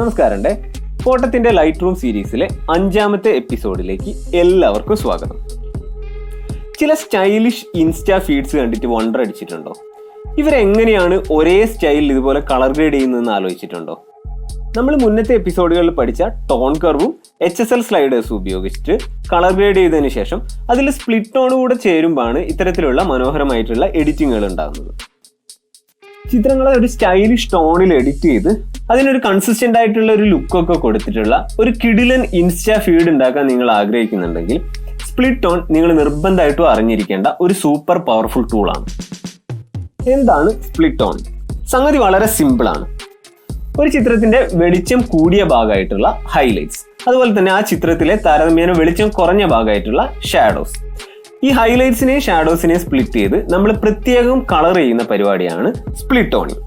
നമസ്കാരം. ഫോട്ടത്തിന്റെ ലൈറ്റ് സീരീസിലെ 5ാമത്തെ എപ്പിസോഡിലേക്ക് എല്ലാവർക്കും സ്വാഗതം. ചില സ്റ്റൈലിഷ് ഇൻസ്റ്റാ ഫീഡ്സ് കണ്ടിട്ട് വണ്ടർ അടിച്ചിട്ടുണ്ടോ? ഇവരെങ്ങനെയാണ് ഒരേ സ്റ്റൈലിൽ ഇതുപോലെ കളർ ഗ്രേഡ് ചെയ്യുന്നതെന്ന് ആലോചിച്ചിട്ടുണ്ടോ? നമ്മൾ മുന്നത്തെ എപ്പിസോഡുകളിൽ പഠിച്ച ടോൺ കർവും HSL സ്ലൈഡേഴ്സും ഉപയോഗിച്ചിട്ട് കളർ ഗ്രേഡ് ചെയ്തതിന് ശേഷം അതിൽ സ്പ്ലിറ്റ് ടോൺ കൂടെ ചേരുമ്പോഴാണ് ഇത്തരത്തിലുള്ള മനോഹരമായിട്ടുള്ള എഡിറ്റിങ്ങുകൾ ഉണ്ടാകുന്നത്. ചിത്രങ്ങളെ ഒരു സ്റ്റൈലിഷ് ടോണിൽ എഡിറ്റ് ചെയ്ത് അതിനൊരു കൺസിസ്റ്റന്റ് ആയിട്ടുള്ള ഒരു ലുക്കൊക്കെ കൊടുത്തിട്ടുള്ള ഒരു കിടിലൻ ഇൻസ്റ്റാ ഫീഡ് ഉണ്ടാക്കാൻ നിങ്ങൾ ആഗ്രഹിക്കുന്നുണ്ടെങ്കിൽ സ്പ്ലിറ്റ് ടോൺ നിങ്ങൾ നിർബന്ധമായിട്ടും അറിഞ്ഞിരിക്കേണ്ട ഒരു സൂപ്പർ പവർഫുൾ ടൂളാണ്. എന്താണ് സ്പ്ലിറ്റ് ടോൺ? സംഗതി വളരെ സിമ്പിളാണ്. ഒരു ചിത്രത്തിന്റെ വെളിച്ചം കൂടിയ ഭാഗമായിട്ടുള്ള ഹൈലൈറ്റ്സ്, അതുപോലെ തന്നെ ആ ചിത്രത്തിലെ താരതമ്യേന വെളിച്ചം കുറഞ്ഞ ഭാഗമായിട്ടുള്ള ഷാഡോസ്, ഈ ഹൈലൈറ്റ്സിനെയും ഷാഡോസിനെയും സ്പ്ലിറ്റ് ചെയ്ത് നമ്മൾ പ്രത്യേകം കളർ ചെയ്യുന്ന പരിപാടിയാണ് സ്പ്ലിറ്റ് ടോണിങ്.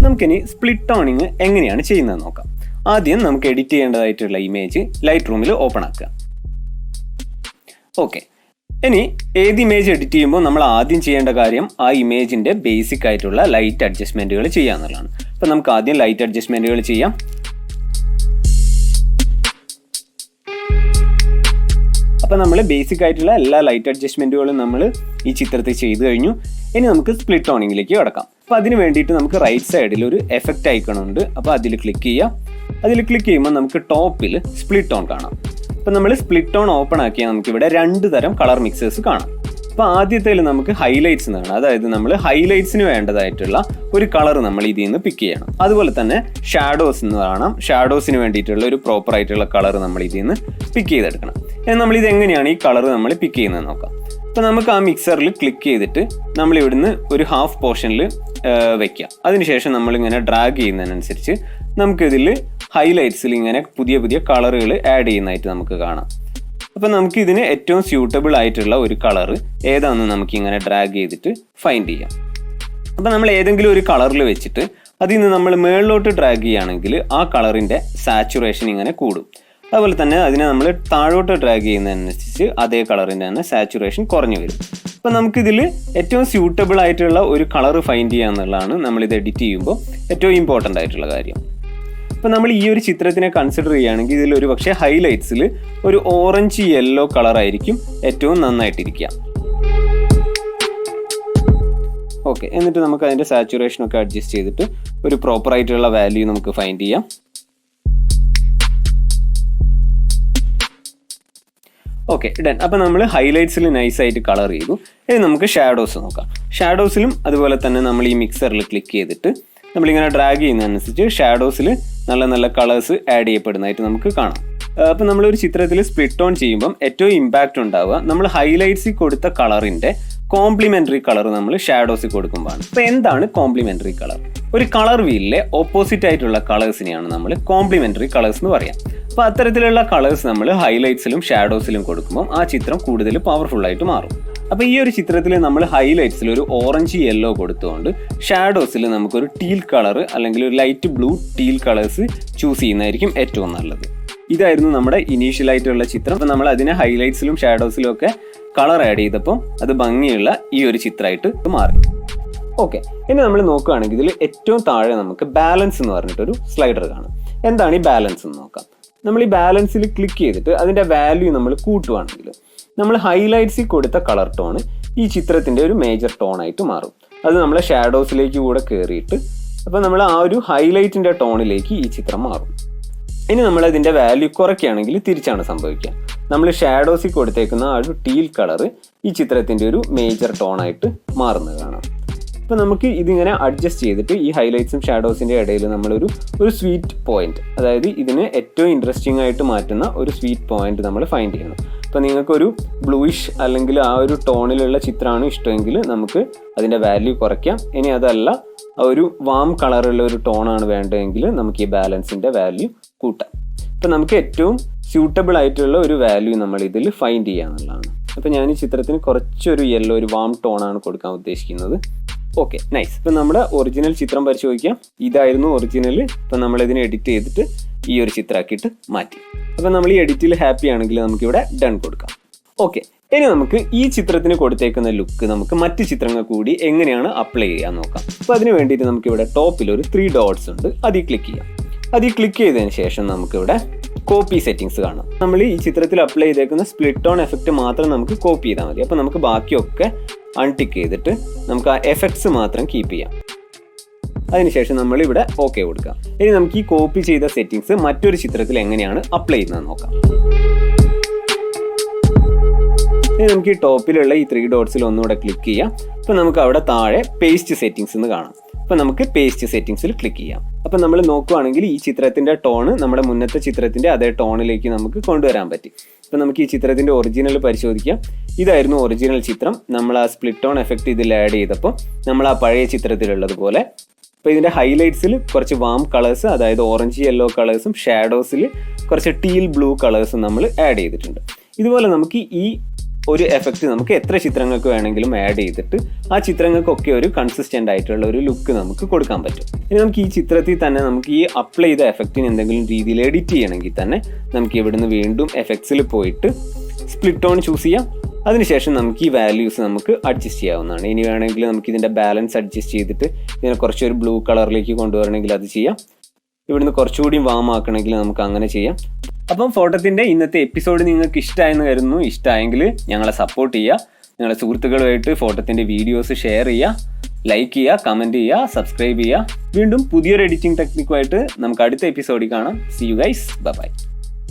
നമുക്കിനി സ്പ്ലിറ്റ് ടോണിങ് എങ്ങനെയാണ് ചെയ്യുന്നത് നോക്കാം. ആദ്യം നമുക്ക് എഡിറ്റ് ചെയ്യേണ്ടതായിട്ടുള്ള ഇമേജ് ലൈറ്റ് റൂമിൽ ഓപ്പൺ ആക്കുക. ഓക്കെ, ഇനി ഏത് ഇമേജ് എഡിറ്റ് ചെയ്യുമ്പോൾ നമ്മൾ ആദ്യം ചെയ്യേണ്ട കാര്യം ആ ഇമേജിന്റെ ബേസിക് ആയിട്ടുള്ള ലൈറ്റ് അഡ്ജസ്റ്റ്മെന്റുകൾ ചെയ്യാന്നുള്ളതാണ്. അപ്പം നമുക്ക് ആദ്യം ലൈറ്റ് അഡ്ജസ്റ്റ്മെന്റുകൾ ചെയ്യാം. അപ്പം നമ്മൾ ബേസിക് ആയിട്ടുള്ള എല്ലാ ലൈറ്റ് അഡ്ജസ്റ്റ്മെന്റുകളും നമ്മൾ ഈ ചിത്രത്തിൽ ചെയ്തു കഴിഞ്ഞു. ഇനി നമുക്ക് സ്പ്ലിറ്റ് ടോണിങ്ങിലേക്ക് കിടക്കാം. അപ്പോൾ അതിന് വേണ്ടിയിട്ട് നമുക്ക് റൈറ്റ് സൈഡിൽ ഒരു എഫക്റ്റ് ഐക്കൺ ഉണ്ട്. അപ്പോൾ അതിൽ ക്ലിക്ക് ചെയ്യാം. അതിൽ ക്ലിക്ക് ചെയ്യുമ്പോൾ നമുക്ക് ടോപ്പിൽ സ്പ്ലിറ്റ് ടോൺ കാണാം. അപ്പോൾ നമ്മൾ സ്പ്ലിറ്റ് ടോൺ ഓപ്പൺ ആക്കിയാൽ നമുക്കിവിടെ 2 തരം കളർ മിക്സേഴ്സ് കാണാം. അപ്പോൾ ആദ്യത്തേൽ നമുക്ക് ഹൈലൈറ്റ്സ് എന്നാണ്, അതായത് നമ്മൾ ഹൈലൈറ്റ്സിന് വേണ്ടതായിട്ടുള്ള ഒരു കളർ നമ്മൾ ഇതിൽ നിന്ന് പിക്ക് ചെയ്യണം. അതുപോലെ തന്നെ ഷാഡോസ് എന്ന് കാണാം. ഷാഡോസിന് വേണ്ടിയിട്ടുള്ള ഒരു പ്രോപ്പർ ആയിട്ടുള്ള കളർ നമ്മൾ ഇതിൽ നിന്ന് പിക്ക് ചെയ്തെടുക്കണം. നമ്മൾ ഇത് എങ്ങനെയാണ് ഈ കളർ നമ്മൾ പിക്ക് ചെയ്യുന്നത് നോക്കാം. അപ്പോൾ നമുക്ക് ആ മിക്സറിൽ ക്ലിക്ക് ചെയ്തിട്ട് നമ്മൾ ഇവിടുന്ന് ഒരു ഹാഫ് പോർഷനിൽ വെക്കാം. അതിനുശേഷം നമ്മളിങ്ങനെ ഡ്രാഗ് ചെയ്യുന്നതിനനുസരിച്ച് നമുക്കിതിൽ ഹൈലൈറ്റ്സിൽ ഇങ്ങനെ പുതിയ പുതിയ കളറുകൾ ആഡ് ചെയ്യുന്നതായിട്ട് നമുക്ക് കാണാം. അപ്പം നമുക്ക് ഇതിന് ഏറ്റവും സ്യൂട്ടബിൾ ആയിട്ടുള്ള ഒരു കളർ ഏതാണെന്ന് നമുക്കിങ്ങനെ ഡ്രാഗ് ചെയ്തിട്ട് ഫൈൻഡ് ചെയ്യാം. അപ്പം നമ്മൾ ഏതെങ്കിലും ഒരു കളറിൽ വെച്ചിട്ട് അതിൽ നിന്ന് നമ്മൾ മുകളിലോട്ട് ഡ്രാഗ് ചെയ്യുകയാണെങ്കിൽ ആ കളറിൻ്റെ സാച്ചുറേഷൻ ഇങ്ങനെ കൂടും. അതുപോലെ തന്നെ അതിനെ നമ്മൾ താഴോട്ട് ഡ്രാഗ് ചെയ്യുന്നതിനനുസരിച്ച് അതേ കളറിൻ്റെ തന്നെ സാച്ചുറേഷൻ കുറഞ്ഞു വരും. അപ്പം നമുക്കിതിൽ ഏറ്റവും സ്യൂട്ടബിൾ ആയിട്ടുള്ള ഒരു കളർ ഫൈൻഡ് ചെയ്യുക എന്നുള്ളതാണ് നമ്മളിത് എഡിറ്റ് ചെയ്യുമ്പോൾ ഏറ്റവും ഇമ്പോർട്ടൻ്റ് ആയിട്ടുള്ള കാര്യം. അപ്പം നമ്മൾ ഈ ഒരു ചിത്രത്തിനെ കൺസിഡർ ചെയ്യുകയാണെങ്കിൽ ഇതിൽ ഒരു പക്ഷേ ഹൈലൈറ്റ്സിൽ ഒരു ഓറഞ്ച് യെല്ലോ കളർ ആയിരിക്കും ഏറ്റവും നന്നായിട്ടിരിക്കുക. ഓക്കെ, എന്നിട്ട് നമുക്ക് അതിൻ്റെ സാച്ചുറേഷനൊക്കെ അഡ്ജസ്റ്റ് ചെയ്തിട്ട് ഒരു പ്രോപ്പർ ആയിട്ടുള്ള വാല്യൂ നമുക്ക് ഫൈൻഡ് ചെയ്യാം. Okay, done. അപ്പം നമ്മൾ ഹൈലൈറ്റ്സിൽ നൈസായിട്ട് കളർ ചെയ്തു. ഇനി നമുക്ക് ഷാഡോസ് നോക്കാം. ഷാഡോസിലും അതുപോലെ തന്നെ നമ്മൾ ഈ മിക്സറിൽ ക്ലിക്ക് ചെയ്തിട്ട് നമ്മളിങ്ങനെ ഡ്രാഗ് ചെയ്യുന്നതനുസരിച്ച് ഷാഡോസിൽ നല്ല നല്ല കളേഴ്സ് ആഡ് ചെയ്യപ്പെടുന്നതായിട്ട് നമുക്ക് കാണാം. അപ്പം നമ്മളൊരു ചിത്രത്തിൽ സ്പ്ലിറ്റ് ടോൺ ചെയ്യുമ്പം ഏറ്റവും ഇമ്പാക്റ്റ് ഉണ്ടാവുക നമ്മൾ ഹൈലൈറ്റ്സിൽ കൊടുത്ത കളറിൻ്റെ കോംപ്ലിമെൻ്ററി കളർ നമ്മൾ ഷാഡോസിൽ കൊടുക്കുമ്പോഴാണ്. അപ്പോൾ എന്താണ് കോംപ്ലിമെൻ്ററി കളർ? ഒരു കളർ വീലിലെ ഓപ്പോസിറ്റ് ആയിട്ടുള്ള കളേഴ്സിനെയാണ് നമ്മൾ കോംപ്ലിമെൻ്ററി കളേഴ്സ് എന്ന് പറയാം. അപ്പോൾ അത്തരത്തിലുള്ള കളേഴ്സ് നമ്മൾ ഹൈലൈറ്റ്സിലും ഷാഡോസിലും കൊടുക്കുമ്പോൾ ആ ചിത്രം കൂടുതൽ പവർഫുള്ളായിട്ട് മാറും. അപ്പോൾ ഈ ഒരു ചിത്രത്തിൽ നമ്മൾ ഹൈലൈറ്റ്സിൽ ഒരു ഓറഞ്ച് യെല്ലോ കൊടുത്തുകൊണ്ട് ഷാഡോസിൽ നമുക്കൊരു ടീൽ കളർ അല്ലെങ്കിൽ ഒരു light blue teal colours choose ചെയ്യുന്നതായിരിക്കും ഏറ്റവും നല്ലത്. ഇതായിരുന്നു നമ്മുടെ ഇനീഷ്യലായിട്ടുള്ള ചിത്രം. അപ്പോൾ നമ്മൾ അതിനെ ഹൈലൈറ്റ്സിലും ഷാഡോസിലും ഒക്കെ കളർ ആഡ് ചെയ്തപ്പോൾ അത് ഭംഗിയുള്ള ഈ ഒരു ചിത്രമായിട്ട് മാറി. ഓക്കെ, ഇനി നമ്മൾ നോക്കുകയാണെങ്കിൽ ഇതിൽ ഏറ്റവും താഴെ നമുക്ക് ബാലൻസ് എന്ന് പറഞ്ഞിട്ടൊരു സ്ലൈഡർ കാണും. എന്താണ് ഈ ബാലൻസ് എന്ന് നോക്കാം. നമ്മൾ ഈ ബാലൻസിൽ ക്ലിക്ക് ചെയ്തിട്ട് അതിൻ്റെ വാല്യൂ നമ്മൾ കൂട്ടുവാണെങ്കിൽ നമ്മൾ ഹൈലൈറ്റ്സിൽ കൊടുത്ത കളർ ടോൺ ഈ ചിത്രത്തിൻ്റെ ഒരു മേജർ ടോണായിട്ട് മാറും. അത് നമ്മളെ ഷാഡോസിലേക്ക് കൂടെ കയറിയിട്ട് അപ്പോൾ നമ്മൾ ആ ഒരു ഹൈലൈറ്റിൻ്റെ ടോണിലേക്ക് ഈ ചിത്രം മാറും. ഇനി നമ്മൾ അതിൻ്റെ വാല്യൂ കുറയ്ക്കുകയാണെങ്കിൽ തിരിച്ചാണ് സംഭവിക്കുക. നമ്മൾ ഷാഡോസിൽ കൊടുത്തേക്കുന്ന ആ ഒരു ടീൽ കളർ ഈ ചിത്രത്തിൻ്റെ ഒരു മേജർ ടോണായിട്ട് മാറുന്നത് കാണാം. അപ്പോൾ നമുക്ക് ഇതിങ്ങനെ അഡ്ജസ്റ്റ് ചെയ്തിട്ട് ഈ ഹൈലൈറ്റ്സും ഷാഡോസിൻ്റെ ഇടയിൽ നമ്മളൊരു സ്വീറ്റ് പോയിന്റ്, അതായത് ഇതിന് ഏറ്റവും ഇൻട്രസ്റ്റിംഗ് ആയിട്ട് മാറ്റുന്ന ഒരു സ്വീറ്റ് പോയിന്റ് നമ്മൾ ഫൈൻഡ് ചെയ്യണം. അപ്പോൾ നിങ്ങൾക്കൊരു ബ്ലൂയിഷ് അല്ലെങ്കിൽ ആ ഒരു ടോണിലുള്ള ചിത്രമാണ് ഇഷ്ടമെങ്കിൽ നമുക്ക് അതിൻ്റെ വാല്യൂ കുറയ്ക്കാം. ഇനി അതല്ല ഒരു വാം കളറുള്ള ഒരു ടോണാണ് വേണ്ടതെങ്കിൽ നമുക്ക് ഈ ബാലൻസിൻ്റെ വാല്യൂ കൂട്ടാം. അപ്പോൾ നമുക്ക് ഏറ്റവും സ്യൂട്ടബിൾ ആയിട്ടുള്ള ഒരു വാല്യൂ നമ്മൾ ഇതിൽ ഫൈൻഡ് ചെയ്യാന്നുള്ളതാണ്. അപ്പോൾ ഞാൻ ഈ ചിത്രത്തിന് കുറച്ചൊരു യെല്ലോ ഒരു വാം ടോണാണ് കൊടുക്കാൻ ഉദ്ദേശിക്കുന്നത്. Okay, nice. ഇപ്പം നമ്മുടെ ഒറിജിനൽ ചിത്രം പരിശോധിക്കാം. ഇതായിരുന്നു ഒറിജിനൽ. ഇപ്പം നമ്മളിതിനെ എഡിറ്റ് ചെയ്തിട്ട് ഈ ഒരു ചിത്രമാക്കിയിട്ട് മാറ്റി. അപ്പം നമ്മൾ ഈ എഡിറ്റിൽ ഹാപ്പി ആണെങ്കിൽ നമുക്കിവിടെ ഡൺ കൊടുക്കാം. ഓക്കെ, ഇനി നമുക്ക് ഈ ചിത്രത്തിന് കൊടുത്തേക്കുന്ന ലുക്ക് നമുക്ക് മറ്റ് ചിത്രങ്ങൾ കൂടി എങ്ങനെയാണ് അപ്ലൈ ചെയ്യാൻ നോക്കാം. അപ്പോൾ അതിന് വേണ്ടിയിട്ട് നമുക്കിവിടെ ടോപ്പിൽ ഒരു 3 ഡോട്ട്സ് ഉണ്ട്, അതിൽ ക്ലിക്ക് ചെയ്യാം. അത് ക്ലിക്ക് ചെയ്തതിന് ശേഷം നമുക്കിവിടെ കോപ്പി സെറ്റിങ്സ് കാണാം. നമ്മൾ ഈ ചിത്രത്തിൽ അപ്ലൈ ചെയ്തേക്കുന്ന സ്പ്ലിറ്റ് ഓൺ എഫക്റ്റ് മാത്രം നമുക്ക് കോപ്പി ചെയ്താൽ മതി. അപ്പോൾ നമുക്ക് ബാക്കിയൊക്കെ അൺടിക്ക് ചെയ്തിട്ട് നമുക്ക് ആ എഫക്ട്സ് മാത്രം കീപ്പ് ചെയ്യാം. അതിനുശേഷം നമ്മൾ ഇവിടെ ഓക്കെ കൊടുക്കാം. ഇനി നമുക്ക് ഈ കോപ്പി ചെയ്ത സെറ്റിങ്സ് മറ്റൊരു ചിത്രത്തിൽ എങ്ങനെയാണ് അപ്ലൈ ചെയ്യുന്നത് നോക്കാം. ഇനി നമുക്ക് ഈ ടോപ്പിലുള്ള ഈ 3 ഡോട്ട്സിൽ ഒന്നുകൂടെ ക്ലിക്ക് ചെയ്യാം. അപ്പോൾ നമുക്ക് അവിടെ താഴെ പേസ്റ്റ് സെറ്റിങ്സ് എന്ന് കാണാം. അപ്പോൾ നമുക്ക് പേസ്റ്റ് സെറ്റിങ്സിൽ ക്ലിക്ക് ചെയ്യാം. അപ്പോൾ നമ്മൾ നോക്കുകയാണെങ്കിൽ ഈ ചിത്രത്തിൻ്റെ ടോണ് നമ്മുടെ മുന്നത്തെ ചിത്രത്തിൻ്റെ അതേ ടോണിലേക്ക് നമുക്ക് കൊണ്ടുവരാൻ പറ്റി. അപ്പോൾ നമുക്ക് ഈ ചിത്രത്തിൻ്റെ ഒറിജിനൽ പരിശോധിക്കാം. ഇതായിരുന്നു ഒറിജിനൽ ചിത്രം. നമ്മൾ ആ സ്പ്ലിറ്റ് ഓൺ എഫക്റ്റ് ഇതിൽ ആഡ് ചെയ്തപ്പോൾ നമ്മൾ ആ പഴയ ചിത്രത്തിലുള്ളതുപോലെ. അപ്പോൾ ഇതിൻ്റെ ഹൈലൈറ്റ്സിൽ കുറച്ച് വാം കളേഴ്സ്, അതായത് ഓറഞ്ച് യെല്ലോ കളേഴ്സും ഷാഡോസിൽ കുറച്ച് ടീൽ ബ്ലൂ കളേഴ്സും നമ്മൾ ആഡ് ചെയ്തിട്ടുണ്ട്. ഇതുപോലെ നമുക്ക് ഈ ഒരു എഫക്റ്റ് നമുക്ക് എത്ര ചിത്രങ്ങൾക്ക് വേണമെങ്കിലും ആഡ് ചെയ്തിട്ട് ആ ചിത്രങ്ങൾക്കൊക്കെ ഒരു കൺസിസ്റ്റൻ്റ് ആയിട്ടുള്ള ഒരു ലുക്ക് നമുക്ക് കൊടുക്കാൻ പറ്റും. ഇനി നമുക്ക് ഈ ചിത്രത്തിൽ തന്നെ നമുക്ക് ഈ അപ്ലൈ ചെയ്ത എഫക്റ്റിന് എന്തെങ്കിലും രീതിയിൽ എഡിറ്റ് ചെയ്യണമെങ്കിൽ തന്നെ നമുക്ക് ഇവിടുന്ന് വീണ്ടും എഫക്ട്സിൽ പോയിട്ട് സ്പ്ലിറ്റ് ഓൺ ചൂസ് ചെയ്യാം. അതിനുശേഷം നമുക്ക് ഈ വാല്യൂസ് നമുക്ക് അഡ്ജസ്റ്റ് ചെയ്യാവുന്നതാണ്. ഇനി വേണമെങ്കിൽ നമുക്ക് ഇതിൻ്റെ ബാലൻസ് അഡ്ജസ്റ്റ് ചെയ്തിട്ട് ഇതിനെ കുറച്ചൊരു ബ്ലൂ കളറിലേക്ക് കൊണ്ടുവരണമെങ്കിൽ അത് ചെയ്യാം. ഇവിടുന്ന് കുറച്ചുകൂടി വാം ആക്കണമെങ്കിൽ നമുക്ക് അങ്ങനെ ചെയ്യാം. അപ്പം ഫോട്ടോത്തിൻ്റെ ഇന്നത്തെ എപ്പിസോഡ് നിങ്ങൾക്ക് ഇഷ്ടമായെന്ന് കരുതുന്നു. ഇഷ്ടമായെങ്കിൽ ഞങ്ങളെ സപ്പോർട്ട് ചെയ്യുക. നിങ്ങളുടെ സുഹൃത്തുക്കളുമായിട്ട് ഫോട്ടോത്തിൻ്റെ വീഡിയോസ് ഷെയർ ചെയ്യുക, ലൈക്ക് ചെയ്യുക, കമൻറ്റ് ചെയ്യുക, സബ്സ്ക്രൈബ് ചെയ്യുക. വീണ്ടും പുതിയൊരു എഡിറ്റിംഗ് ടെക്നിക്കുമായിട്ട് നമുക്ക് അടുത്ത എപ്പിസോഡിൽ കാണാം. See you guys, by.